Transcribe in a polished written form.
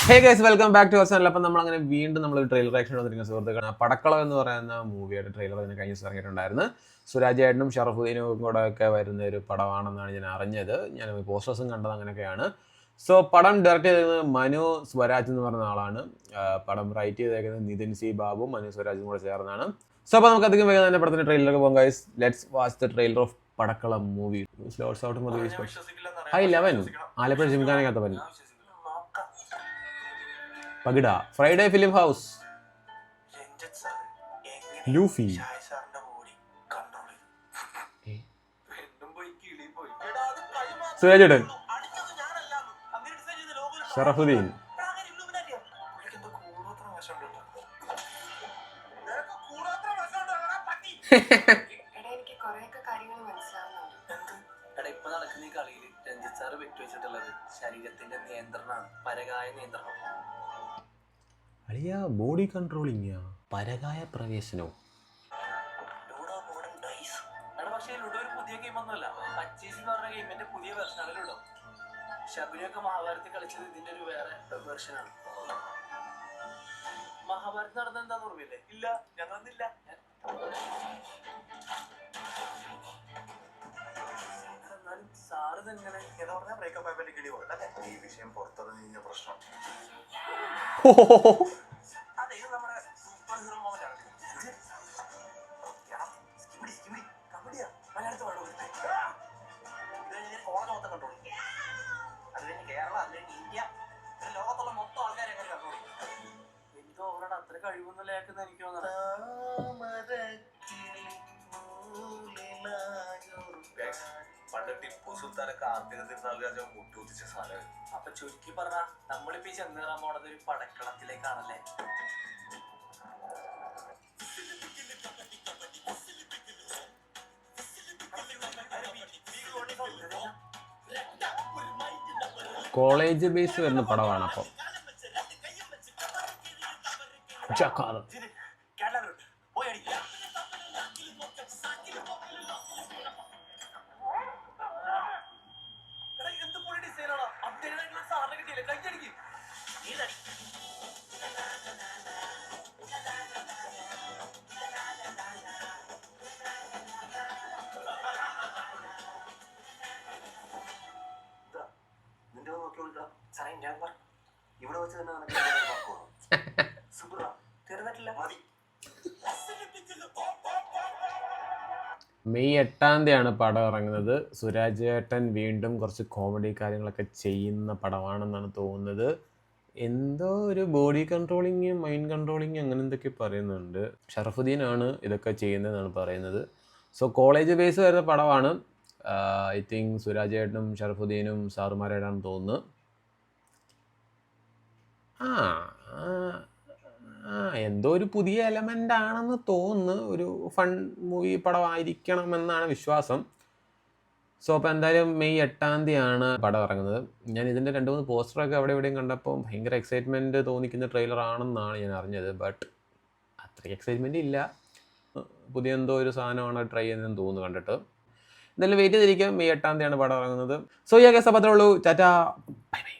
Hey guys, welcome back to our channel. അപ്പം നമ്മളങ്ങനെ വീണ്ടും നമ്മളൊരു ട്രെയിലർ ആക്ഷൻ വന്നിരിക്കുന്ന സുഹൃത്തുക്കളാണ്. പടക്കളം എന്ന് പറയുന്ന മൂവിയുടെ ട്രെയിലർ ഇതിന് കഴിഞ്ഞ ദിവസം ഇറങ്ങിയിട്ടുണ്ടായിരുന്നു. സുരാജ് ഏട്ടനും ഷറഫുദ്ദീനും കൂടെ ഒക്കെ വരുന്ന ഒരു പടമാണെന്നാണ് ഞാൻ അറിഞ്ഞത്. ഞാൻ പോസ്റ്റേഴ്സും കണ്ടത് അങ്ങനെയൊക്കെയാണ്. സോ പടം ഡയറക്റ്റ് ചെയ്തത് മനു സ്വരാജ് എന്ന് പറയുന്ന ആളാണ്. പടം റൈറ്റ് ചെയ്തേക്കുന്നത് നിതിൻ സി ബാബും മനു സ്വരാജും കൂടെ ചേർന്നാണ്. സോ അപ്പോൾ നമുക്ക് അധികം വേഗം തന്നെ പടത്തിൻ്റെ ട്രെയിലറൊക്കെ പോകാം guys. Let's watch the trailer of Padakkalam movie. Hi 11 Alappuzha ജിംഖാനകത്ത് പനി പകിട ഫ്രൈഡേ ഫിലിം ഹൗസ് ലൂഫി സുരാജേട്ടൻ ഷറഫുദ്ദീൻ ശരീരത്തിന്റെ നിയന്ത്രണമാണ് പരകായ നിയന്ത്രണം. അളിയ ബോഡി കൺട്രോളിങ് പരകായ പ്രവേശനവും. പക്ഷേ ലുഡോ ഒരു പുതിയ ഗെയിം ഒന്നുമല്ല. പച്ചീസ് എന്ന് പറഞ്ഞ ഗെയിമിന്റെ പുതിയ വെർഷനാണ് ലുഡോ. ശബരിയൊക്കെ മഹാഭാരതത്തിൽ കളിച്ചത് ഇതിന്റെ ഒരു വേറെ വെർഷനാണ്. മഹാഭാരത് നടന്നത് എന്താന്ന് ഓർമ്മയില്ലേ? ഇല്ല, ഞാൻ വന്നില്ല. സാറ് തന്നെ ഏതാ പറഞ്ഞ ബ്രേക്കപ്പ് ആയപ്പോ കിളി പോലെ ഈ വിഷയം പുറത്തിറങ്ങിയ പ്രശ്നം. അതെ, ഇത് നമ്മുടെ സൂപ്പർ ഹീറോ മൊമെന്റ് ആണ്. കബഡിയാ മലയാളത്തിൽ പാടും. ഇത് കോളേജ് മൊത്തം കണ്ടോളൂ. അത് കഴിഞ്ഞ് കേരളം, അത് കഴിഞ്ഞ് ഇന്ത്യ, ലോകത്തുള്ള മൊത്തം ആൾക്കാരെ അങ്ങനെ കണ്ടോളൂ. എന്തോ അവരുടെ അത്ര കഴിവൊന്നും ലേക്കുന്ന എനിക്ക് പണ്ട് ടിപ്പു സുൽത്താനൊക്കെ ആർത്തിക തിരുനാൾ രാജാവ് മുട്ടുകുത്തിച്ച സാധനം. അപ്പൊ ചുരുക്കി പറഞ്ഞ നമ്മളിപ്പോ ചെന്ന് കയറാൻ പോണത് ഒരു പടക്കളത്തിലേക്കാണല്ലേ. കോളേജ് ബേസ് വരുന്ന പടമാണ്. അപ്പം ചക്കാറ് ഇവിടെ വെച്ച് തന്നെ മെയ് 8 പടം ഇറങ്ങുന്നത്. സുരാജ് ഏട്ടൻ വീണ്ടും കുറച്ച് കോമഡി കാര്യങ്ങളൊക്കെ ചെയ്യുന്ന പടമാണെന്നാണ് തോന്നുന്നത്. എന്തോ ഒരു ബോഡി കൺട്രോളിങ്, മൈൻഡ് കൺട്രോളിങ് അങ്ങനെ എന്തൊക്കെ പറയുന്നുണ്ട്. ഷറഫുദ്ദീനാണ് ഇതൊക്കെ ചെയ്യുന്നതെന്നാണ് പറയുന്നത്. സോ കോളേജ് ബേസ് വരുന്ന പടമാണ്. ഐ തിങ്ക് സുരാജ് ഏട്ടനും ഷറഫുദ്ദീനും സാറുമാരായിട്ടാണ് തോന്നുന്നത്. എന്തോ ഒരു പുതിയ എലമെൻ്റ് ആണെന്ന് തോന്നുന്നു. ഒരു ഫൺ മൂവി പടമായിരിക്കണമെന്നാണ് വിശ്വാസം. സോ അപ്പോൾ എന്തായാലും മെയ് 8 പടം ഇറങ്ങുന്നത്. ഞാൻ ഇതിൻ്റെ 2-3 പോസ്റ്ററൊക്കെ അവിടെ ഇവിടെയും കണ്ടപ്പോൾ ഭയങ്കര എക്സൈറ്റ്മെൻറ്റ് തോന്നിക്കുന്ന ട്രെയിലർ ആണെന്നാണ് ഞാൻ അറിഞ്ഞത്. ബട്ട് അത്രയ്ക്ക് എക്സൈറ്റ്മെൻറ്റ് ഇല്ല. പുതിയ എന്തോ ഒരു സാധനമാണ് ട്രൈ ചെയ്യുന്നതെന്ന് തോന്നുന്നു കണ്ടിട്ട്. എന്തായാലും വെയിറ്റ് ചെയ്തിരിക്കാം. മെയ് 8 പടം ഇറങ്ങുന്നത്. സോ ഈ കേസ് അപ്പോൾ അത്രേ ഉള്ളൂ. Tata, bye bye.